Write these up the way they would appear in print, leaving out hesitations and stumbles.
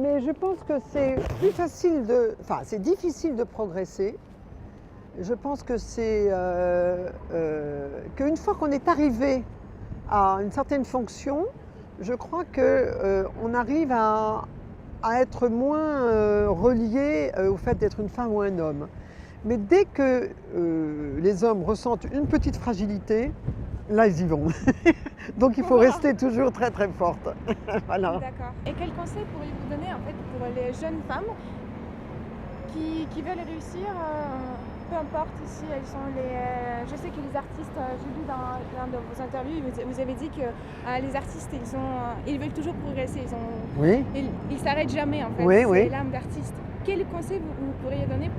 Mais je pense que c'est plus facile c'est difficile de progresser. Je pense que qu'une fois qu'on est arrivé à une certaine fonction, je crois qu'on arrive à être moins relié au fait d'être une femme ou un homme. Mais dès que les hommes ressentent une petite fragilité, là ils y vont. Donc il faut rester toujours très très forte. Voilà. D'accord. Et quel conseil pourriez-vous donner en fait pour les jeunes femmes qui veulent réussir, peu importe si elles sont je sais que les artistes, j'ai lu dans l'un de vos interviews, vous avez dit que les artistes, ils veulent toujours progresser, Oui, ils s'arrêtent jamais en fait, oui, c'est oui. l'âme d'artiste. Quel conseil vous pourriez donner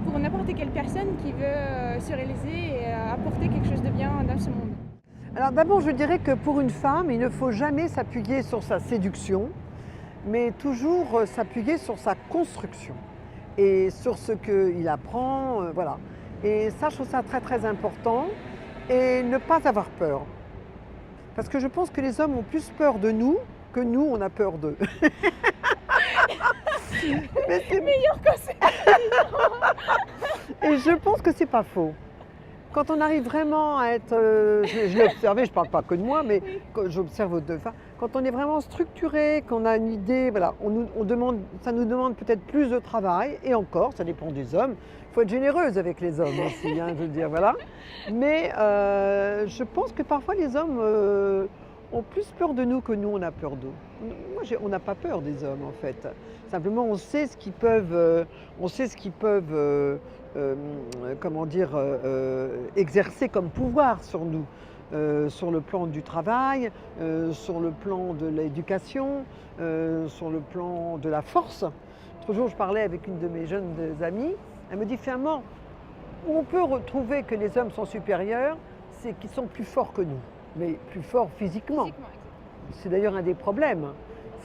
pour n'importe quelle personne qui veut se réaliser et apporter quelque chose de bien dans ce monde? Alors d'abord, je dirais que pour une femme, il ne faut jamais s'appuyer sur sa séduction, mais toujours s'appuyer sur sa construction et sur ce qu'il apprend, voilà. Et ça, je trouve ça très très important. Et ne pas avoir peur. Parce que je pense que les hommes ont plus peur de nous que nous, on a peur d'eux. Mais Meilleur conseil. Et je pense que c'est pas faux. Quand on arrive vraiment à être, je l'ai observé, je ne parle pas que de moi, mais Oui. quand j'observe aux deux femmes, quand on est vraiment structuré, qu'on a une idée, voilà, ça nous demande peut-être plus de travail, et encore, ça dépend des hommes. Il faut être généreuse avec les hommes aussi, hein, je veux dire, voilà. Mais je pense que parfois les hommes ont plus peur de nous que nous, on a peur d'eux. On n'a pas peur des hommes, en fait. Simplement, on sait ce qu'ils peuvent, euh, comment dire, exercer comme pouvoir sur nous, sur le plan du travail, sur le plan de l'éducation, sur le plan de la force. L'autre jour, je parlais avec une de mes jeunes amies, elle me dit finalement, où on peut retrouver que les hommes sont supérieurs, c'est qu'ils sont plus forts que nous, mais plus forts physiquement. Physiquement, exactement. C'est d'ailleurs un des problèmes.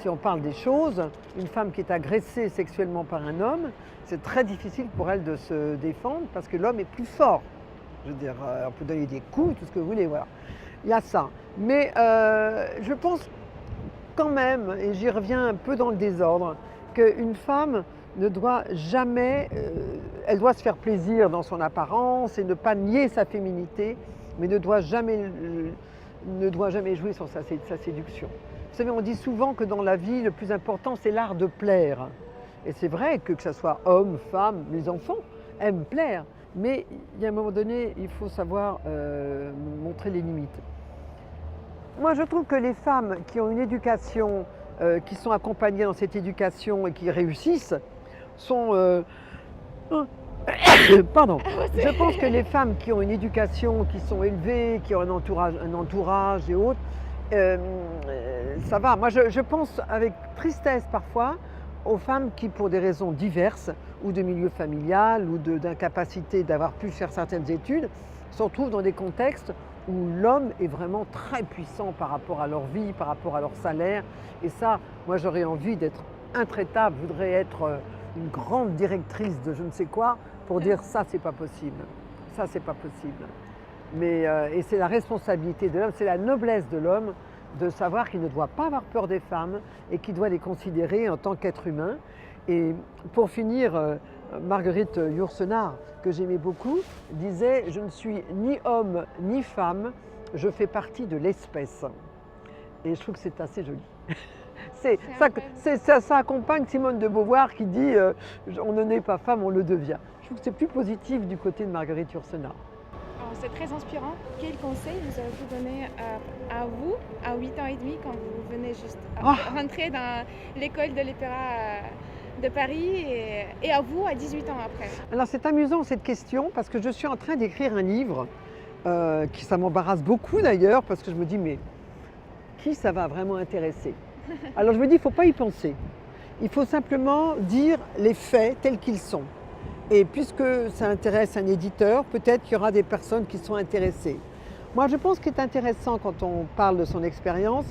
Si on parle des choses, une femme qui est agressée sexuellement par un homme, c'est très difficile pour elle de se défendre parce que l'homme est plus fort. Je veux dire, on peut donner des coups, tout ce que vous voulez, voilà. Il y a ça. Mais je pense quand même, et j'y reviens un peu dans le désordre, qu'une femme ne doit jamais, elle doit se faire plaisir dans son apparence et ne pas nier sa féminité, mais ne doit jamais jouer sur sa séduction. Vous savez, on dit souvent que dans la vie, le plus important, c'est l'art de plaire. Et c'est vrai que ce soit homme, femme, les enfants aiment plaire. Mais il y a un moment donné, il faut savoir montrer les limites. Moi, je trouve que les femmes qui ont une éducation, qui sont accompagnées dans cette éducation et qui réussissent, sont... Pardon. Je pense que les femmes qui ont une éducation, qui sont élevées, qui ont un entourage et autres, ça va. Moi, je pense avec tristesse parfois aux femmes qui, pour des raisons diverses, ou de milieu familial, ou d'incapacité d'avoir pu faire certaines études, se retrouvent dans des contextes où l'homme est vraiment très puissant par rapport à leur vie, par rapport à leur salaire. Et ça, moi, j'aurais envie d'être intraitable, je voudrais être une grande directrice de je ne sais quoi pour dire ça, c'est pas possible. Ça, c'est pas possible. Mais, et c'est la responsabilité de l'homme, c'est la noblesse de l'homme de savoir qu'il ne doit pas avoir peur des femmes et qu'il doit les considérer en tant qu'être humain. Et pour finir, Marguerite Yourcenar, que j'aimais beaucoup, disait « Je ne suis ni homme ni femme, je fais partie de l'espèce ». Et je trouve que c'est assez joli. Ça accompagne Simone de Beauvoir qui dit on ne naît pas femme, on le devient. Je trouve que c'est plus positif du côté de Marguerite Yourcenar. C'est très inspirant. Quel conseil vous avez pu donner à vous, à 8 ans et demi, quand vous venez juste rentrer dans l'école de l'Opéra de Paris et à vous à 18 ans après? Alors c'est amusant cette question parce que je suis en train d'écrire un livre ça m'embarrasse beaucoup d'ailleurs parce que je me dis mais qui ça va vraiment intéresser? Alors je me dis il ne faut pas y penser. Il faut simplement dire les faits tels qu'ils sont. Et puisque ça intéresse un éditeur, peut-être qu'il y aura des personnes qui sont intéressées. Moi, je pense qu'il est intéressant quand on parle de son expérience,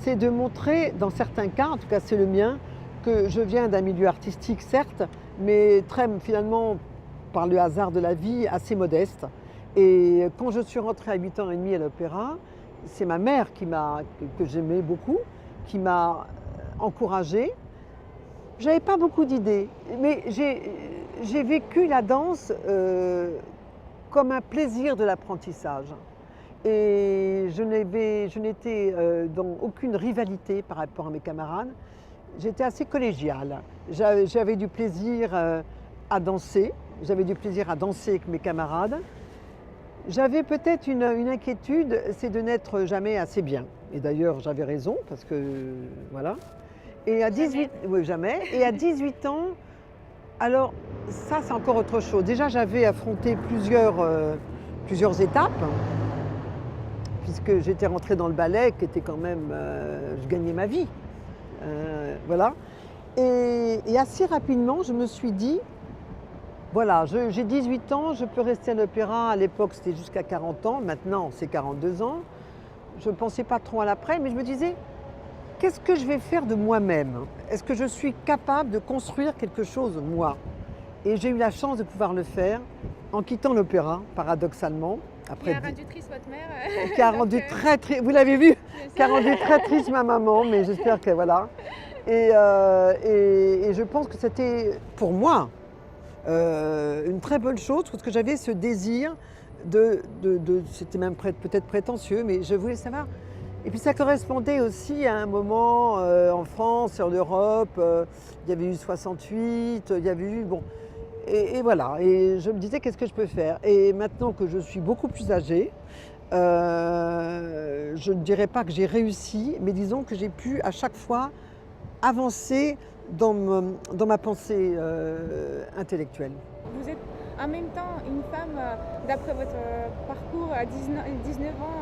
c'est de montrer, dans certains cas, en tout cas c'est le mien, que je viens d'un milieu artistique, certes, mais finalement, par le hasard de la vie, assez modeste. Et quand je suis rentrée à 8 ans et demi à l'opéra, c'est ma mère que j'aimais beaucoup, qui m'a encouragée. J'avais pas beaucoup d'idées, mais j'ai vécu la danse comme un plaisir de l'apprentissage. Et je n'étais dans aucune rivalité par rapport à mes camarades. J'étais assez collégiale. J'avais du plaisir à danser. J'avais du plaisir à danser avec mes camarades. J'avais peut-être une inquiétude, c'est de n'être jamais assez bien. Et d'ailleurs, j'avais raison, parce que voilà. Et à 18, oui, jamais. Et à 18 ans, alors ça, c'est encore autre chose. Déjà, j'avais affronté plusieurs étapes, puisque j'étais rentrée dans le ballet, qui était quand même, je gagnais ma vie. Voilà. Et assez rapidement, je me suis dit, voilà, j'ai 18 ans, je peux rester à l'opéra. À l'époque, c'était jusqu'à 40 ans. Maintenant, c'est 42 ans. Je ne pensais pas trop à l'après, mais je me disais, qu'est-ce que je vais faire de moi-même? Est-ce que je suis capable de construire quelque chose, moi? Et j'ai eu la chance de pouvoir le faire en quittant l'opéra, paradoxalement. Qui a rendu triste votre mère. Qui a rendu très triste, vous l'avez vu? Qui a rendu très triste ma maman, mais j'espère que voilà. Et je pense que c'était, pour moi, une très bonne chose, parce que j'avais ce désir c'était même peut-être prétentieux, mais je voulais savoir. Et puis ça correspondait aussi à un moment en France, en Europe, il y avait eu 68, il y avait eu, bon, et voilà, et je me disais qu'est-ce que je peux faire. Et maintenant que je suis beaucoup plus âgée, je ne dirais pas que j'ai réussi, mais disons que j'ai pu à chaque fois avancer dans ma pensée intellectuelle. Vous êtes en même temps une femme, d'après votre parcours, à 19 ans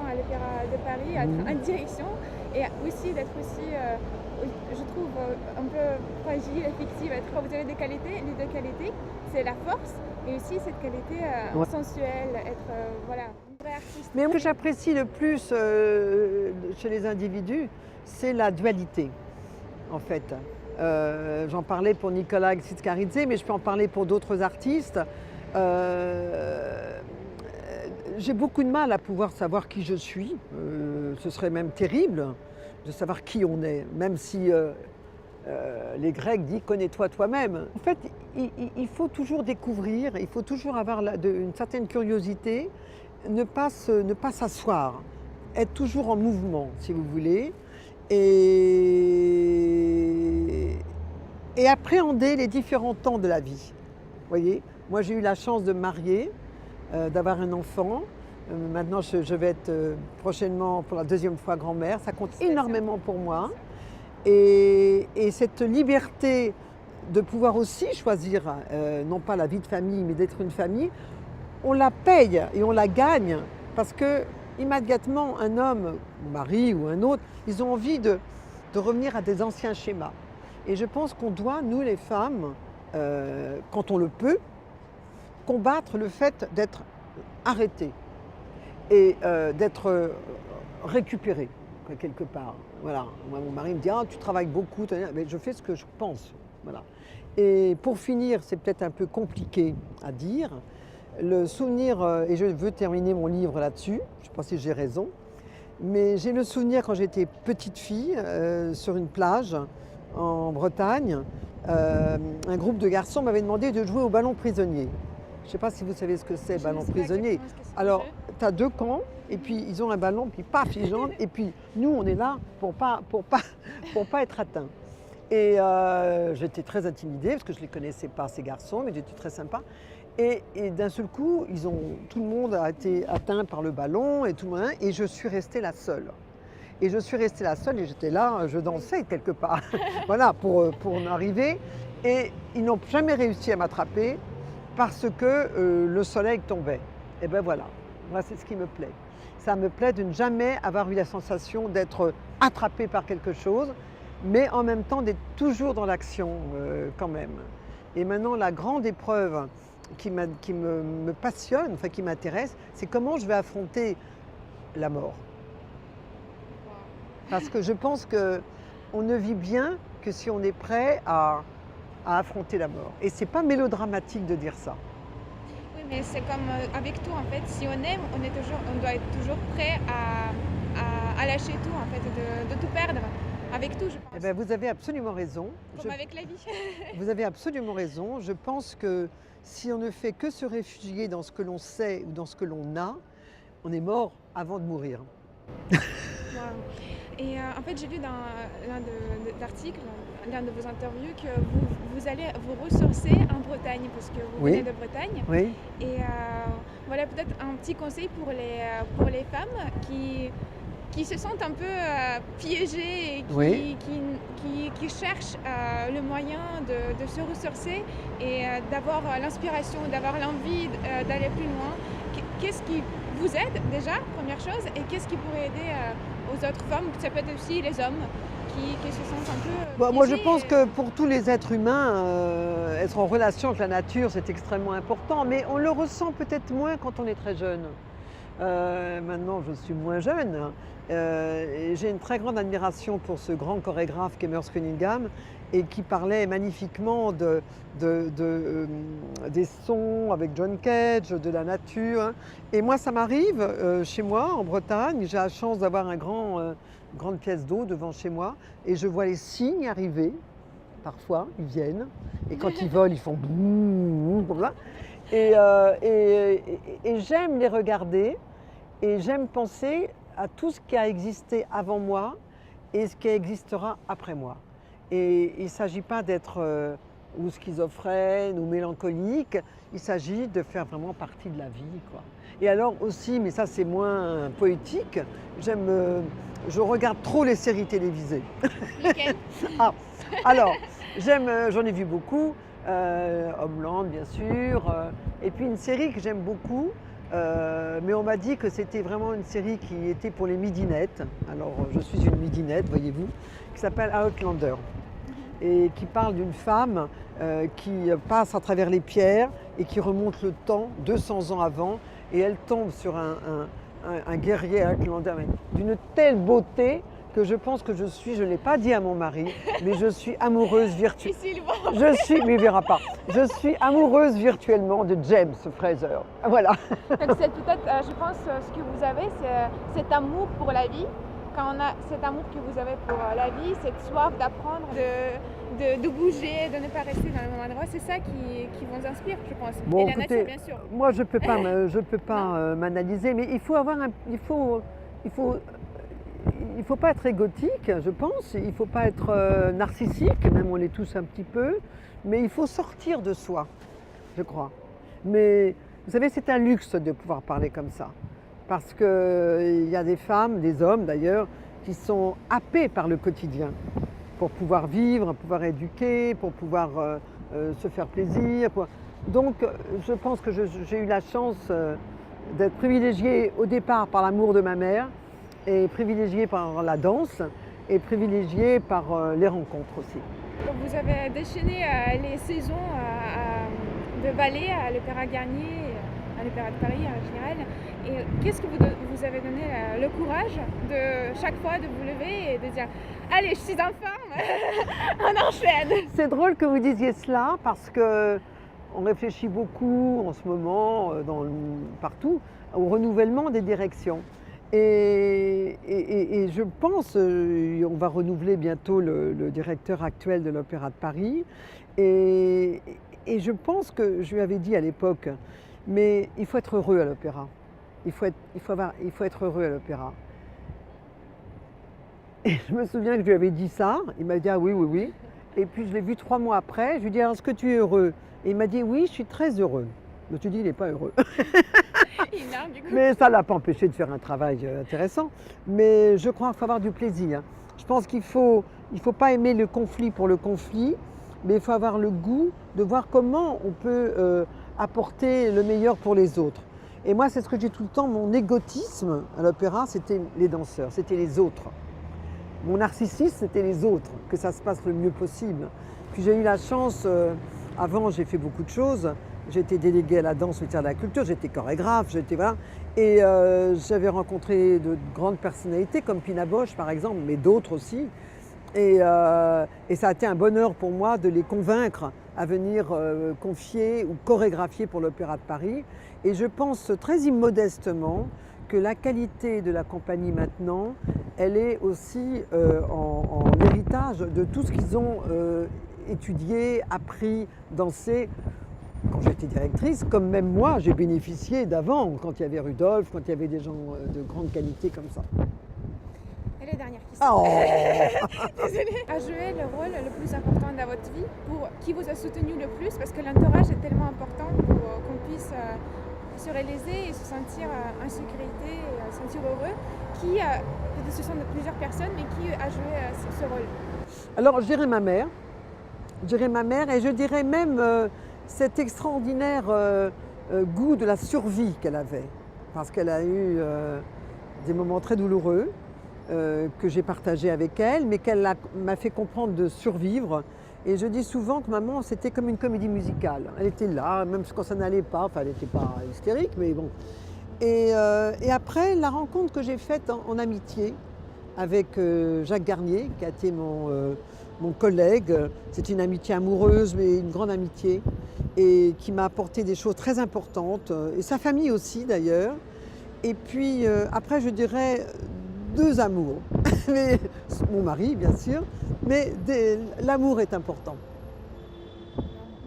à l'Opéra de Paris, en direction, et aussi d'être aussi, je trouve, un peu fragile, affective. Vous avez des qualités, les deux qualités, c'est la force, et aussi cette qualité sensuelle, être voilà, une vraie artiste. Mais ce que j'apprécie le plus chez les individus, c'est la dualité, en fait. J'en parlais pour Nicolas Tsiskaridze, mais je peux en parler pour d'autres artistes. J'ai beaucoup de mal à pouvoir savoir qui je suis. Ce serait même terrible de savoir qui on est, même si les Grecs disent « connais-toi toi-même ». En fait, il faut toujours découvrir, il faut toujours avoir une certaine curiosité, ne pas s'asseoir, être toujours en mouvement, si vous voulez. Et appréhender les différents temps de la vie. Vous voyez, moi j'ai eu la chance de me marier, d'avoir un enfant. Maintenant je vais être prochainement pour la deuxième fois grand-mère. Ça compte énormément pour moi. Et cette liberté de pouvoir aussi choisir, non pas la vie de famille, mais d'être une famille, on la paye et on la gagne parce que immédiatement, un homme, un mari ou un autre, ils ont envie de revenir à des anciens schémas. Et je pense qu'on doit, nous les femmes, quand on le peut, combattre le fait d'être arrêtées et d'être récupérées quelque part. Voilà. Moi, mon mari me dit « Ah, tu travailles beaucoup », mais je fais ce que je pense. Voilà. Et pour finir, c'est peut-être un peu compliqué à dire, le souvenir, et je veux terminer mon livre là-dessus, je ne sais pas si j'ai raison, mais j'ai le souvenir quand j'étais petite fille, sur une plage en Bretagne, un groupe de garçons m'avait demandé de jouer au ballon prisonnier. Je ne sais pas si vous savez ce que c'est, ballon prisonnier. Alors, tu as deux camps, et puis ils ont un ballon, puis paf, ils jonglent, et puis nous, on est là pour pas être atteints. Et j'étais très intimidée, parce que je ne les connaissais pas, ces garçons, mais j'étais très sympa. Et d'un seul coup, tout le monde a été atteint par le ballon et je suis restée la seule. Et je suis restée la seule et j'étais là, je dansais quelque part, voilà, pour en arriver. Et ils n'ont jamais réussi à m'attraper parce que le soleil tombait. Et ben voilà, moi c'est ce qui me plaît. Ça me plaît de ne jamais avoir eu la sensation d'être attrapée par quelque chose, mais en même temps d'être toujours dans l'action quand même. Et maintenant, la grande épreuve qui me passionne, enfin qui m'intéresse, c'est comment je vais affronter la mort. Parce que je pense qu'on ne vit bien que si on est prêt à affronter la mort. Et c'est pas mélodramatique de dire ça. Oui, mais c'est comme avec tout en fait, si on aime, on doit être toujours prêt à lâcher tout en fait, de tout perdre. avec tout, je pense. Eh ben, vous avez absolument raison. Comme avec la vie. Vous avez absolument raison. Je pense que si on ne fait que se réfugier dans ce que l'on sait ou dans ce que l'on a, on est mort avant de mourir. Wow. Et en fait, j'ai lu dans d'articles, l'un de vos interviews, que vous allez vous ressourcer en Bretagne, parce que vous Oui. venez de Bretagne. Oui. Et voilà, peut-être un petit conseil pour les femmes qui se sentent un peu piégées et Oui. qui cherchent le moyen de se ressourcer et d'avoir l'inspiration, d'avoir l'envie d'aller plus loin. Qu'est-ce qui vous aide déjà, première chose, et qu'est-ce qui pourrait aider aux autres femmes, ça peut être aussi les hommes, qui se sentent un peu Bon, moi, je piégés pense que pour tous les êtres humains, être en relation avec la nature, c'est extrêmement important, mais on le ressent peut-être moins quand on est très jeune. Maintenant, je suis moins jeune. Et j'ai une très grande admiration pour ce grand chorégraphe qu'est Merce Cunningham et qui parlait magnifiquement des sons avec John Cage, de la nature, hein. Et moi, ça m'arrive chez moi, en Bretagne. J'ai la chance d'avoir grande pièce d'eau devant chez moi et je vois les cygnes arriver. Parfois, ils viennent. Et quand ils volent, ils font boum, comme ça. Et j'aime les regarder et j'aime penser à tout ce qui a existé avant moi et ce qui existera après moi. Et il ne s'agit pas d'être ou schizophrène ou mélancolique, il s'agit de faire vraiment partie de la vie, quoi. Et alors aussi, mais ça c'est moins poétique, je regarde trop les séries télévisées. Lesquelles? Ah, alors, j'en ai vu beaucoup, Homeland bien sûr, et puis une série que j'aime beaucoup, mais on m'a dit que c'était vraiment une série qui était pour les midinettes. Alors je suis une midinette, voyez-vous, qui s'appelle Outlander et qui parle d'une femme qui passe à travers les pierres et qui remonte le temps 200 ans avant, et elle tombe sur un guerrier Outlander d'une telle beauté que je pense que je ne l'ai pas dit à mon mari, mais je suis amoureuse virtuellement. Mais il verra pas. Je suis amoureuse virtuellement de James Fraser. Voilà. Donc c'est peut-être, je pense, ce que vous avez, c'est cet amour pour la vie. Quand on a cet amour que vous avez pour la vie, cette soif d'apprendre, de bouger, de ne pas rester dans le même endroit, c'est ça qui vous inspire, je pense. Bon, et la écoutez, nature, bien sûr. moi je peux pas m'analyser, mais il faut pas être égotique, je pense. Il faut pas être narcissique, même on l'est tous un petit peu, mais il faut sortir de soi, je crois. Mais vous savez, c'est un luxe de pouvoir parler comme ça, parce qu'il y a des femmes, des hommes d'ailleurs, qui sont happés par le quotidien pour pouvoir vivre, pouvoir éduquer, pour pouvoir se faire plaisir. Donc je pense que j'ai eu la chance d'être privilégiée au départ par l'amour de ma mère, et privilégiée par la danse, et privilégiée par les rencontres aussi. Vous avez déchaîné les saisons de ballet à l'Opéra Garnier, à l'Opéra de Paris en général. Et qu'est-ce que vous avez donné le courage de chaque fois de vous lever et de dire « Allez, je suis en forme, on enchaîne !» C'est drôle que vous disiez cela parce qu'on réfléchit beaucoup en ce moment, partout, au renouvellement des directions. Et je pense, on va renouveler bientôt le directeur actuel de l'Opéra de Paris. Et je pense que je lui avais dit à l'époque, mais il faut être heureux à l'opéra. Il faut être heureux à l'opéra. Et je me souviens que je lui avais dit ça. Il m'a dit ah oui, oui, oui. Et puis je l'ai vu 3 mois après. Je lui ai dit alors est-ce que tu es heureux? Et il m'a dit oui, je suis très heureux. Je me suis dit il n'est pas heureux. Énorme, du coup. Mais ça ne l'a pas empêché de faire un travail intéressant. Mais je crois qu'il faut avoir du plaisir. Je pense qu'il faut pas aimer le conflit pour le conflit, mais il faut avoir le goût de voir comment on peut apporter le meilleur pour les autres. Et moi, c'est ce que j'ai tout le temps, mon égotisme à l'opéra, c'était les danseurs, c'était les autres. Mon narcissisme, c'était les autres, que ça se passe le mieux possible. Puis j'ai eu la chance, avant j'ai fait beaucoup de choses, j'étais déléguée à la danse au ministère de la Culture, j'étais chorégraphe, voilà. Et j'avais rencontré de grandes personnalités comme Pina Bausch par exemple, mais d'autres aussi. Et ça a été un bonheur pour moi de les convaincre à venir confier ou chorégraphier pour l'Opéra de Paris. Et je pense très immodestement que la qualité de la compagnie maintenant, elle est aussi en héritage de tout ce qu'ils ont étudié, appris, dansé. Quand j'étais directrice, comme même moi, j'ai bénéficié d'avant, quand il y avait Rudolf, quand il y avait des gens de grande qualité comme ça. Et la dernière question. Oh Désolée. A joué le rôle le plus important dans votre vie, pour qui vous a soutenu le plus, parce que l'entourage est tellement important pour qu'on puisse se réaliser et se sentir en sécurité et se sentir heureux. Peut-être ce sont plusieurs personnes, mais qui a joué ce rôle? Alors, je dirais ma mère. Je dirais ma mère et je dirais même cet extraordinaire goût de la survie qu'elle avait. Parce qu'elle a eu des moments très douloureux que j'ai partagés avec elle, mais qu'elle m'a fait comprendre de survivre. Et je dis souvent que maman, c'était comme une comédie musicale. Elle était là, même quand ça n'allait pas, enfin elle n'était pas hystérique, mais bon. Et après, la rencontre que j'ai faite en amitié avec Jacques Garnier, qui a été mon collègue, c'est une amitié amoureuse, mais une grande amitié, et qui m'a apporté des choses très importantes, et sa famille aussi d'ailleurs. Et puis après, je dirais deux amours, mais, mon mari bien sûr, mais l'amour est important.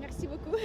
Merci beaucoup.